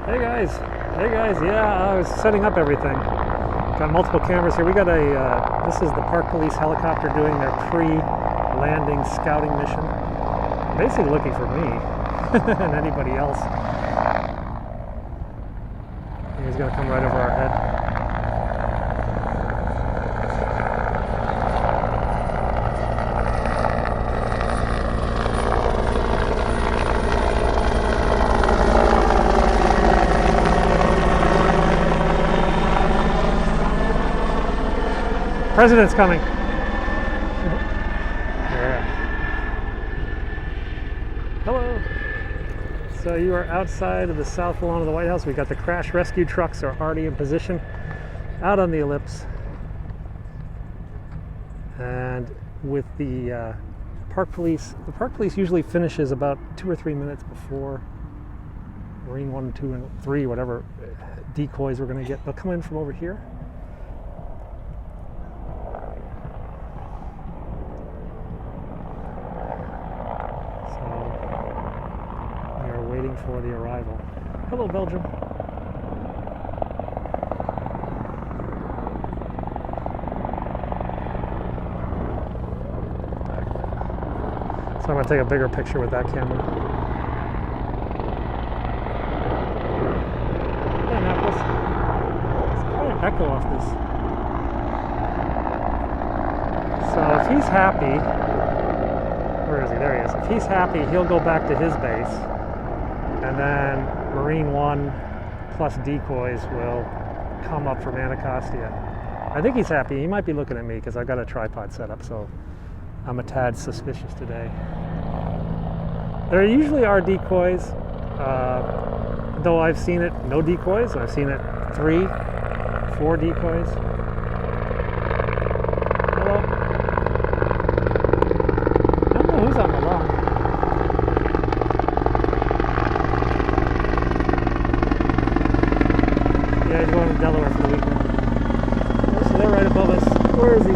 Hey guys, yeah, I was setting up everything. Got multiple cameras here. We got this is the Park Police helicopter doing their pre-landing scouting mission. Basically looking for me and anybody else. He's gonna come right over our head. President's coming. Yeah. Hello. So you are outside of the south lawn of the White House. We got the crash rescue trucks are already in position out on the ellipse. And with the Park Police usually finishes about 2 or 3 minutes before Marine 1, 2, and 3, whatever decoys we're going to get. They'll come in from over here. Waiting for the arrival. Hello, Belgium. So I'm going to take a bigger picture with that camera. Yeah, Naples. It's quite an echo off this. So if he's happy, where is he? There he is. If he's happy, he'll go back to his base. And then Marine 1 plus decoys will come up from Anacostia. I think he's happy. He might be looking at me because I've got a tripod set up, so I'm a tad suspicious today. There usually are decoys, though I've seen it no decoys. I've seen it 3, 4 decoys. Hello. I don't know who's on the lawn. Yeah, he's going to Delaware for the weekend. Oh, so they're right above us. Where is he?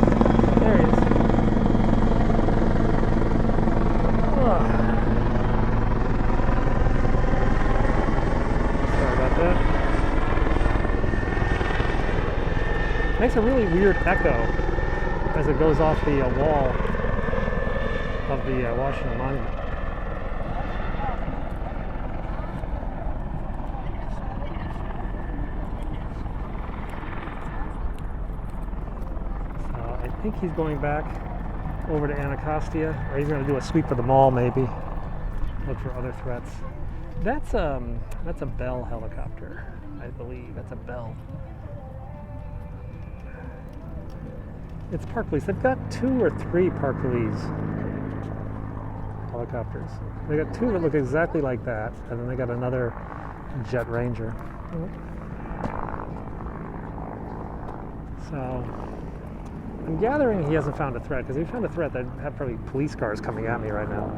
There he is. Oh. Sorry about that. Makes a really weird echo as it goes off the wall of the Washington Monument. I think he's going back over to Anacostia, or he's going to do a sweep of the mall, maybe. Look for other threats. That's a Bell helicopter, I believe. That's a Bell. It's Park Police. They've got 2 or 3 Park Police helicopters. They got 2 that look exactly like that, and then they got another Jet Ranger. So I'm gathering he hasn't found a threat, because if he found a threat, they'd have probably police cars coming at me right now.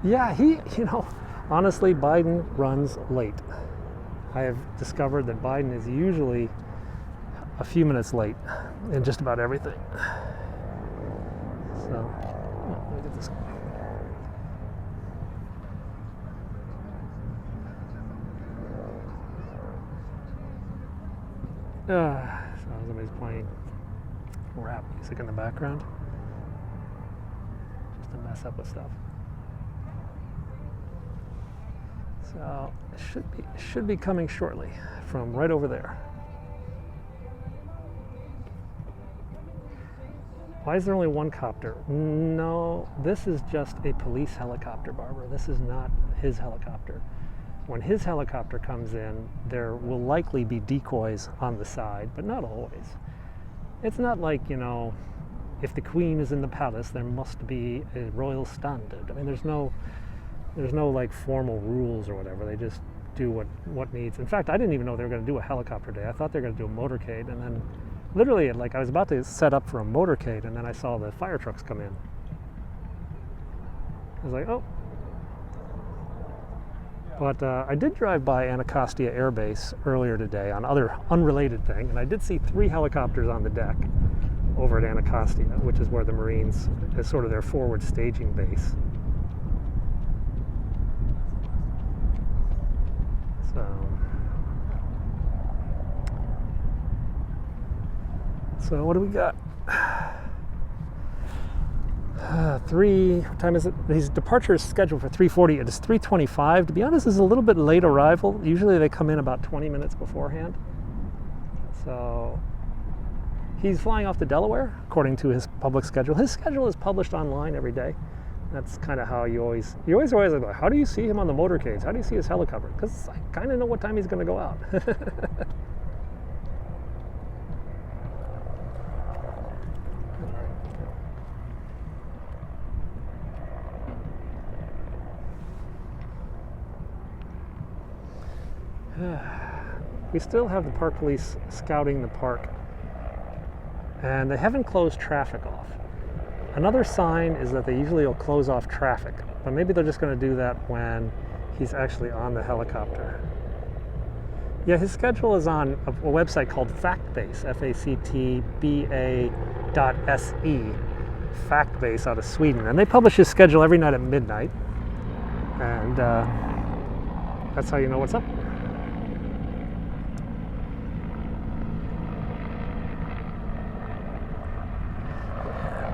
Yeah, honestly, Biden runs late. I have discovered that Biden is usually a few minutes late in just about everything. So, look at this guy. So somebody's playing rap music in the background, just to mess up with stuff. So it should be coming shortly from right over there. Why is there only one copter? No, this is just a police helicopter, Barbara. This is not his helicopter. When his helicopter comes in, there will likely be decoys on the side, but not always. It's not like, if the Queen is in the palace, there must be a royal standard. I mean, there's no like formal rules or whatever. They just do what needs. In fact, I didn't even know they were going to do a helicopter day. I thought they were going to do a motorcade, and then literally, like, I was about to set up for a motorcade, and then I saw the fire trucks come in. I was like, oh. But I did drive by Anacostia Air Base earlier today on other unrelated thing, and I did see 3 helicopters on the deck over at Anacostia, which is where the Marines is sort of their forward staging base. So what do we got? What time is it? His departure is scheduled for 3:40. It is 3:25. To be honest, this is a little bit late arrival. Usually they come in about 20 minutes beforehand. So he's flying off to Delaware, according to his public schedule. His schedule is published online every day. That's kind of how you always like, how do you see him on the motorcades? How do you see his helicopter? Because I kind of know what time he's going to go out. We still have the park police scouting the park, and they haven't closed traffic off. Another sign is that they usually will close off traffic, but maybe they're just going to do that when he's actually on the helicopter. Yeah, his schedule is on a website called FactBase, FACTBA.se, FactBase out of Sweden, and they publish his schedule every night at midnight, and that's how you know what's up.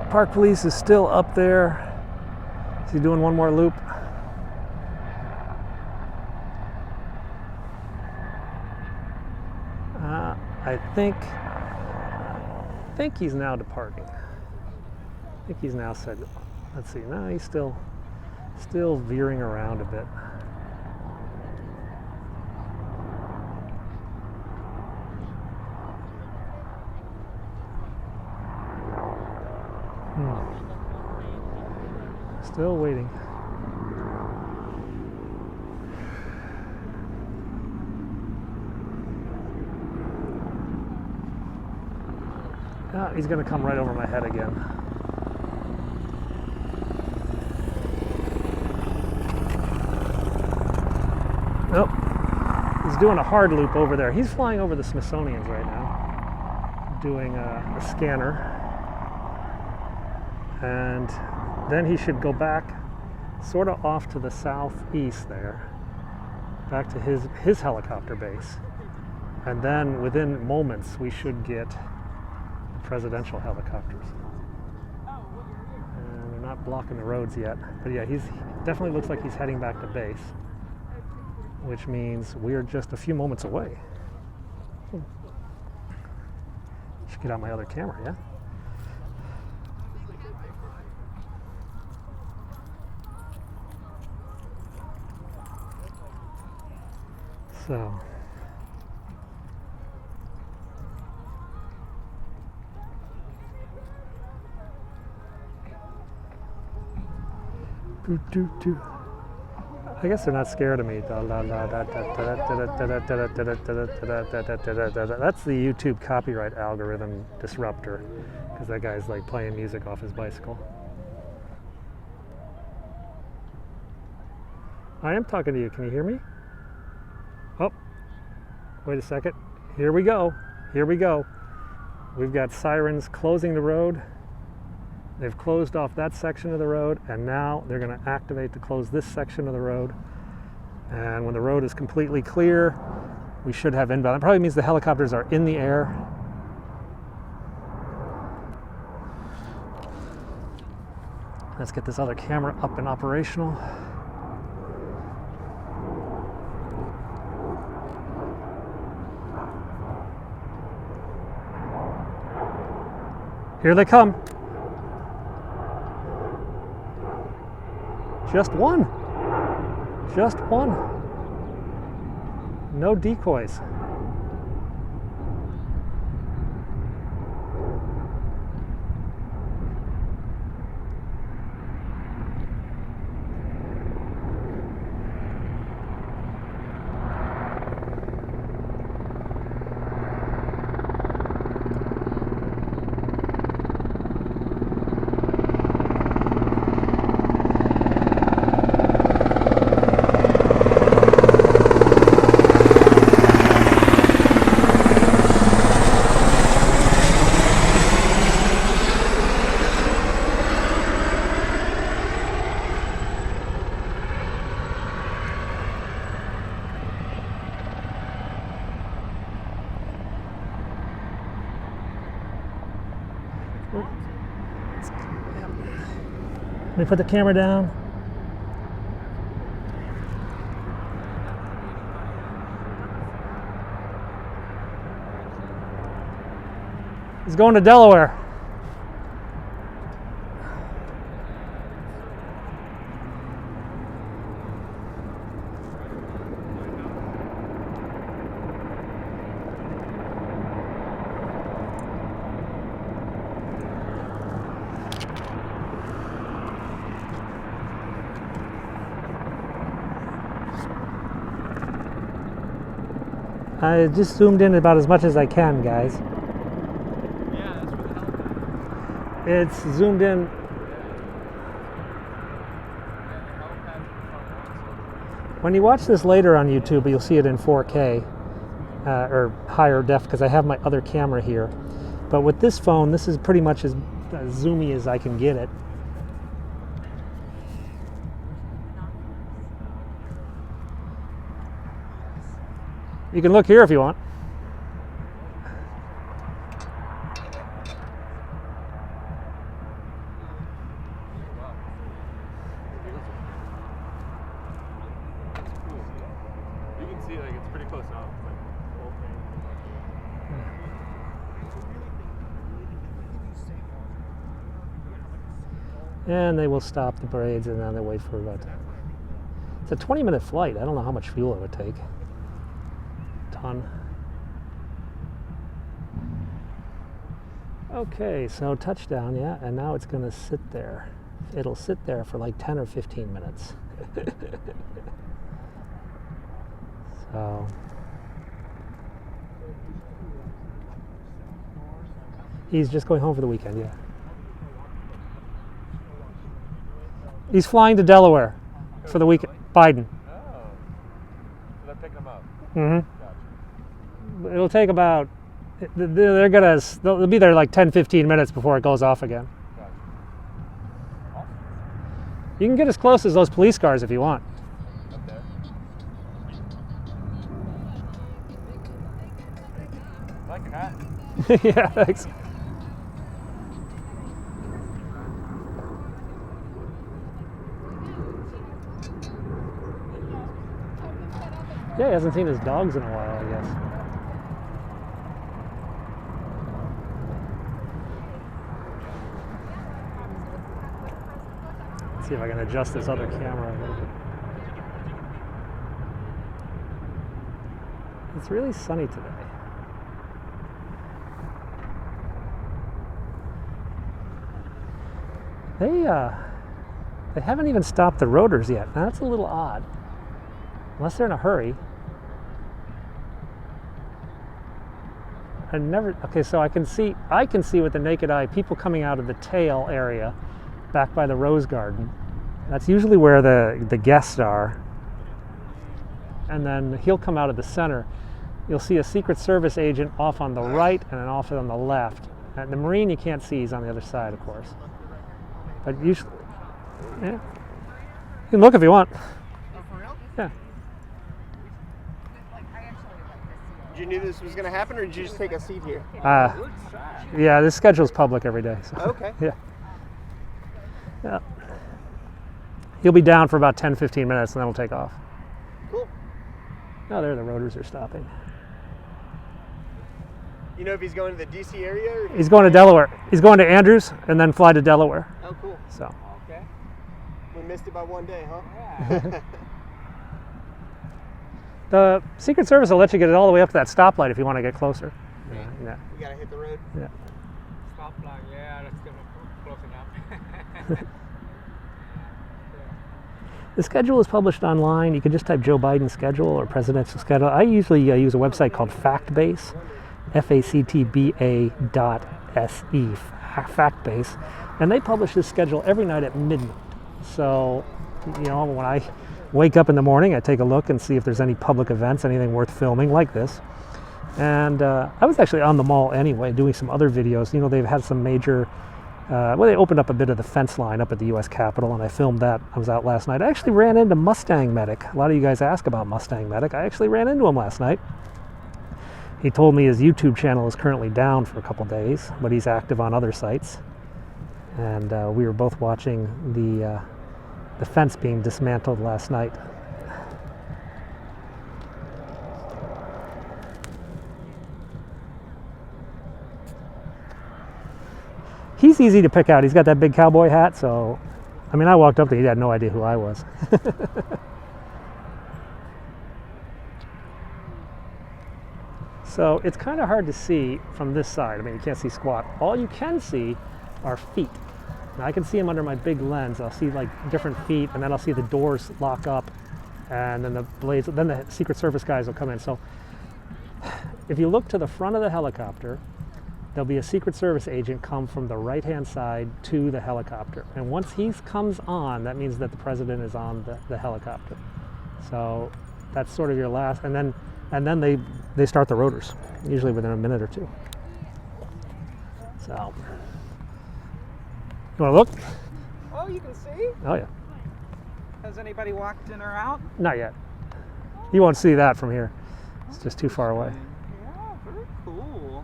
Park police is still up there. Is he doing one more loop? I think he's now departing. I think he's now said, let's see, no, he's still veering around a bit. Still waiting. Ah, he's going to come right over my head again. Nope. He's doing a hard loop over there. He's flying over the Smithsonian's right now, doing a scanner. And then he should go back sort of off to the southeast there, back to his helicopter base. And then within moments we should get the presidential helicopters. And they're not blocking the roads yet. But yeah, he's definitely looks like he's heading back to base, which means we're just a few moments away. Should get out my other camera, yeah? So, I guess they're not scared of me. That's the YouTube copyright algorithm disruptor, because that guy's like playing music off his bicycle. I am talking to you. Can you hear me? Oh, wait a second. Here we go. Here we go. We've got sirens closing the road. They've closed off that section of the road, and now they're going to activate to close this section of the road. And when the road is completely clear, we should have inbound. It probably means the helicopters are in the air. Let's get this other camera up and operational. Here they come. Just one. Just one. No decoys. Let me put the camera down. He's going to Delaware. I just zoomed in about as much as I can, guys. Yeah, that's where the helicopter. It's zoomed in. When you watch this later on YouTube, you'll see it in 4K or higher def because I have my other camera here. But with this phone, this is pretty much as zoomy as I can get it. You can look here if you want. You can see like it's pretty close now. It's like the whole thing. And they will stop the parades and then they wait for about. It's a 20-minute flight. I don't know how much fuel it would take. Ton. Okay, so touchdown, yeah, and now it's going to sit there. It'll sit there for like 10 or 15 minutes. So he's just going home for the weekend, yeah. He's flying to Delaware for the weekend. Biden. Oh. So they're picking them up. Mm-hmm. Gotcha. It'll take about, they'll be there like 10, 15 minutes before it goes off again. Gotcha. Awesome. You can get as close as those police cars if you want. Up there. I like your hat. Yeah, thanks. Yeah, he hasn't seen his dogs in a while, I guess. Let's see if I can adjust this other camera a little bit. It's really sunny today. They haven't even stopped the rotors yet. Now that's a little odd. Unless they're in a hurry. Okay, so I can see with the naked eye people coming out of the tail area back by the rose garden. That's usually where the guests are. And then he'll come out of the center. You'll see a Secret Service agent off on the right and then off on the left. And the Marine you can't see, he's on the other side, of course. But usually, yeah. You can look if you want. Oh, for real? Yeah. Did you knew this was going to happen, or did you just take a seat here? Yeah, this schedule's public every day. So. Okay. Yeah. Yeah. He'll be down for about 10, 15 minutes, and then we'll take off. Cool. Oh, there the rotors are stopping. You know if he's going to the D.C. area? Or He's going to Delaware. He's going to Andrews and then fly to Delaware. Oh, cool. So. Okay. We missed it by one day, huh? Yeah. The Secret Service will let you get it all the way up to that stoplight if you want to get closer. Yeah. You got to hit the road? Yeah. Stop line, yeah, that's close enough. The schedule is published online. You can just type Joe Biden schedule or presidential schedule. I usually use a website called FactBase, FACTBA.SE, FactBase, and they publish this schedule every night at midnight. So, when I wake up in the morning, I take a look and see if there's any public events, anything worth filming like this. And I was actually on the mall anyway, doing some other videos. They've had some major, they opened up a bit of the fence line up at the U.S. Capitol, and I filmed that. I was out last night. I actually ran into Mustang Medic. A lot of you guys ask about Mustang Medic. I actually ran into him last night. He told me his YouTube channel is currently down for a couple days, but he's active on other sites. and we were both watching the fence being dismantled last night. He's easy to pick out. He's got that big cowboy hat, so I mean, I walked up there, he had no idea who I was. So it's kind of hard to see from this side. I mean, you can't see squat. All you can see are feet. Now I can see them under my big lens. I'll see like different feet, and then I'll see the doors lock up, and then the blades, then the Secret Service guys will come in. So if you look to the front of the helicopter, there'll be a Secret Service agent come from the right-hand side to the helicopter. And once he comes on, that means that the president is on the helicopter. So that's sort of your last, and then they start the rotors, usually within a minute or two. So, you want to look? Oh, you can see? Oh yeah. Has anybody walked in or out? Not yet. You won't see that from here. It's just too far away. Yeah, very cool.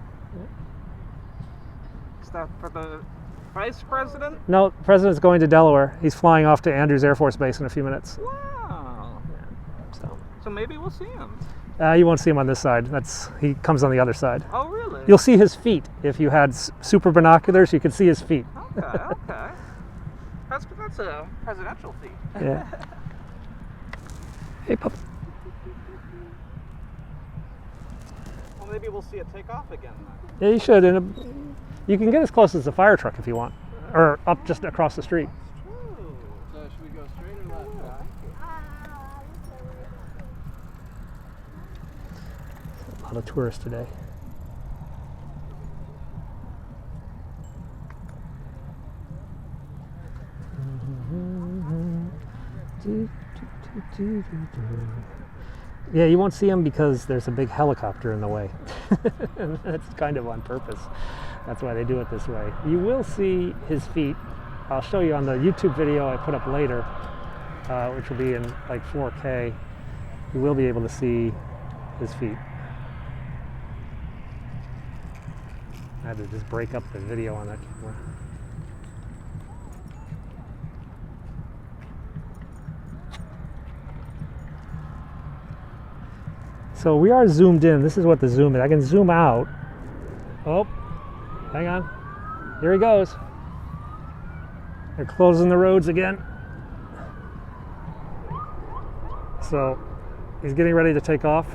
Is that for the vice president? No, the president's going to Delaware. He's flying off to Andrews Air Force Base in a few minutes. Wow. So maybe we'll see him. You won't see him on this side. He comes on the other side. Oh, really? You'll see his feet. If you had super binoculars, you could see his feet. Okay, okay. That's a presidential feat. Yeah. Hey, pup. Well, maybe we'll see it take off again then. Yeah, you should. And you can get as close as the fire truck if you want, or up just across the street. True. So should we go straight or left? A lot of tourists today. Yeah, you won't see them because there's a big helicopter in the way. And that's kind of on purpose. That's why they do it this way. You will see his feet. I'll show you on the YouTube video I put up later, which will be in like 4K. You will be able to see his feet. I had to just break up the video on that camera. So we are zoomed in. This is what the zoom is. I can zoom out. Oh, hang on. Here he goes. They're closing the roads again. So he's getting ready to take off.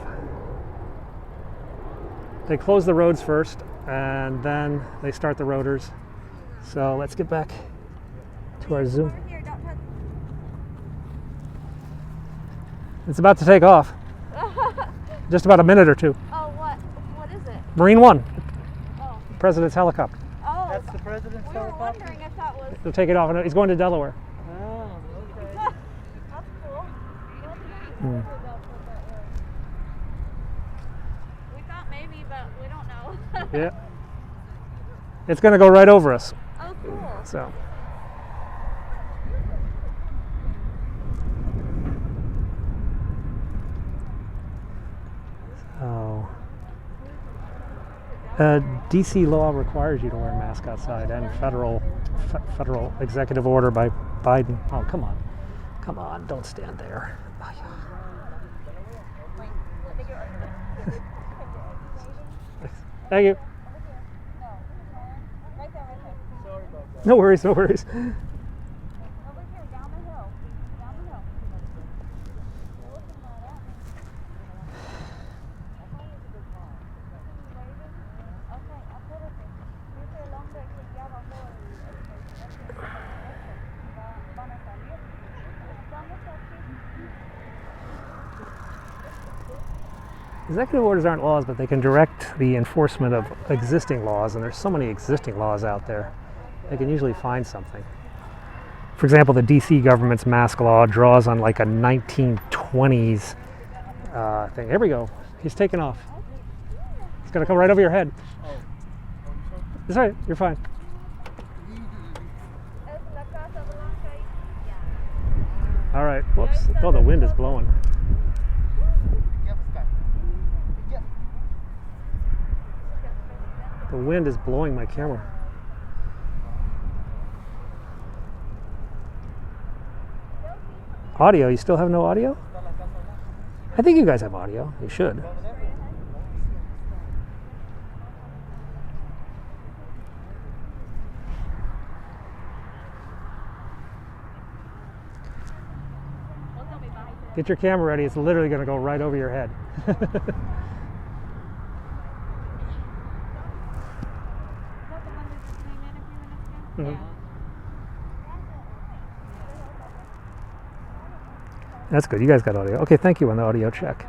They close the roads first, and then they start the rotors. So let's get back to our zoom. It's about to take off. Just about a minute or two. Oh, what is it? Marine One, Oh. President's helicopter. Oh. That's the president's We were helicopter? wondering if that was. He'll take it off, and he's going to Delaware. Oh, okay. That's cool. Hmm. We thought maybe, but we don't know. Yeah. It's going to go right over us. Oh, cool. So. DC law requires you to wear a mask outside, and federal executive order by Biden. Oh, come on. Come on, don't stand there. Oh, yeah. Thank you. Right there. Sorry about that. No worries, no worries. Over here, down the hill. Down the hill. You're looking right at me. Okay, apúrate. Dice el hombre que ya bajó van a salir. Estamos aquí. Executive orders aren't laws, but they can direct the enforcement of existing laws, and there's so many existing laws out there. They can usually find something. For example, the DC government's mask law draws on like a 1920s thing. Here we go. He's taking off. It's going to come right over your head. It's all right. You're fine. Es la Casa Blanca. All right. Whoops. Oh, the wind is blowing. The wind is blowing my camera. Audio? You still have no audio? I think you guys have audio. You should. Get your camera ready. It's literally going to go right over your head. Mhm. That's good. You guys got audio. Okay, thank you on the audio check.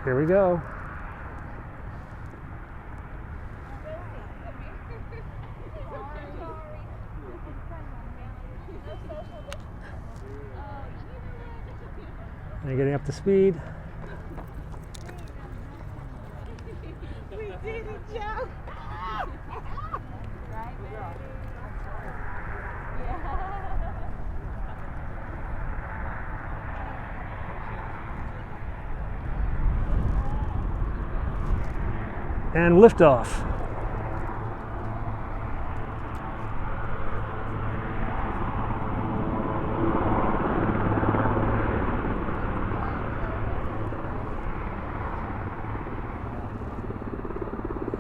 Here we go. Are you getting up to speed? We did it, Joe. Right, baby? And liftoff.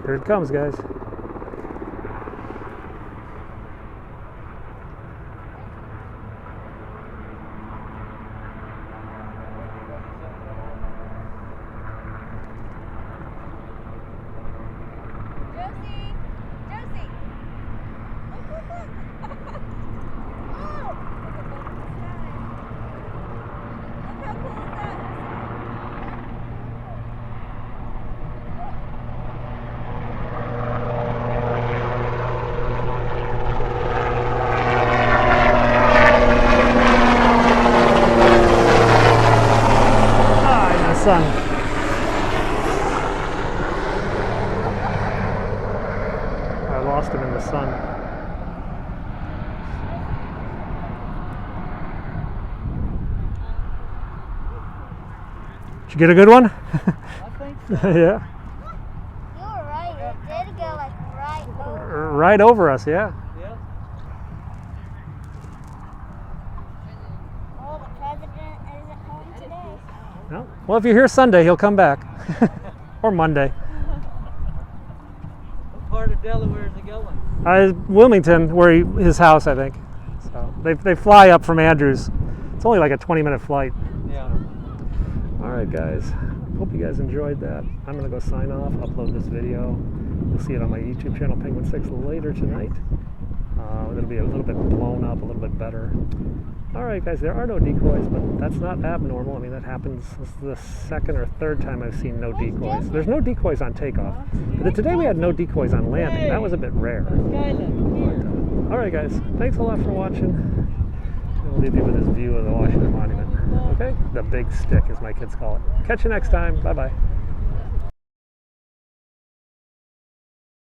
Here it comes, guys. Josie! Josie! Look, look, look! Oh! Look how cool is that? Ah, in the sun. I lost him in the sun. Did you get a good one? I think so. Yeah. You were right. It did go like right over. Right over us, yeah. Yeah. Oh, the president isn't home today. No. Well, if you're here Sunday, he'll come back. Or Monday. What part of Delaware is he going? Wilmington, where his house, I think. So they fly up from Andrews. It's only like a 20-minute flight. Yeah. All right, guys. Hope you guys enjoyed that. I'm gonna go sign off, upload this video. You'll see it on my YouTube channel, Penguin 6, later tonight. It'll be a little bit blown up, a little bit better. All right, guys, there are no decoys, but that's not abnormal. I mean, that happens. This is the second or third time I've seen no decoys. There's no decoys on takeoff. But today we had no decoys on landing. That was a bit rare. All right, guys, thanks a lot for watching. I'll leave you with this view of the Washington Monument. Okay? The big stick, as my kids call it. Catch you next time. Bye-bye.